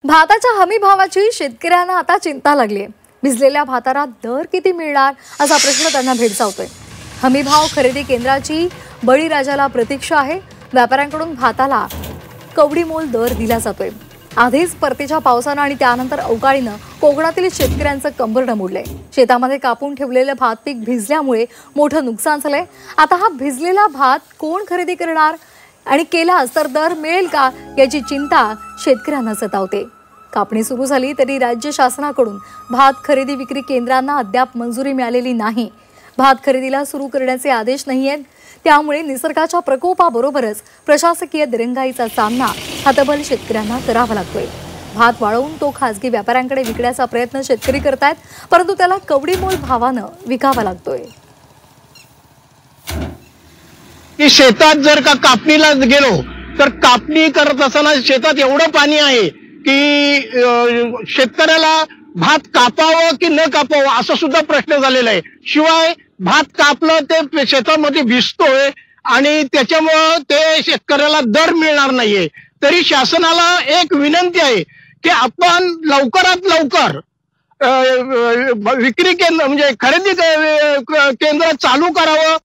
भाताच्या हमी भावाची शेतकऱ्यांना आता चिंता लागली आहे। भिजलेल्या भाताला दर किती मिळणार असा प्रश्न त्यांना भेडसावतोय। हमी भाव खरेदी केंद्राची बळीराजाला प्रतीक्षा आहे। व्यापाऱ्यांकडून भाताला कवडी मोल दर दिला जातोय। आधीच परतीच्या पावसाने आणि त्यानंतर अवकाळीने कोकणातील शेतकऱ्यांचं कंबरडं मोडलंय। शेतामध्ये कापून ठेवलेले भात पीक भिजल्यामुळे मोठं नुकसान झालंय। आता हा भिजलेला भात कोण खरेदी करणार आणि केलाच तर दर मिळेल का याची चिंता शेतकऱ्यांना सतावते। कापणी सुरू झाली तरी राज्य शासनाकडून भात खरेदी विक्री केंद्रांना अद्याप मंजुरी मिळालेली नाही। भात खरेदीला सुरू करण्याचे आदेश नाहीयेत, त्यामुळे निसर्गाच्या प्रकोपाबरोबरच प्रशासकीय दिरंगाईचा सामना हतबल शेतकऱ्यांना करावा लागतोय। भात वाळवून तो खासगी व्यापाऱ्यांकडे विकण्याचा प्रयत्न शेतकरी करतायत, परंतु त्याला कवडीमोल भावानं विकावा लागतोय। की शेतात जर का कापणीला गेलो तर कापणी करत असताना शेतात एवढं पाणी आहे की शेतकऱ्याला भात कापावं की न कापावं असा सुद्धा प्रश्न झालेला आहे। शिवाय भात कापलं ते शेतामध्ये भिजतोय आणि त्याच्यामुळं ते शेतकऱ्याला दर मिळणार नाहीये। तरी शासनाला एक विनंती आहे की आपण लवकरात लवकर विक्री केंद्र म्हणजे खरेदी केंद्र चालू करावं।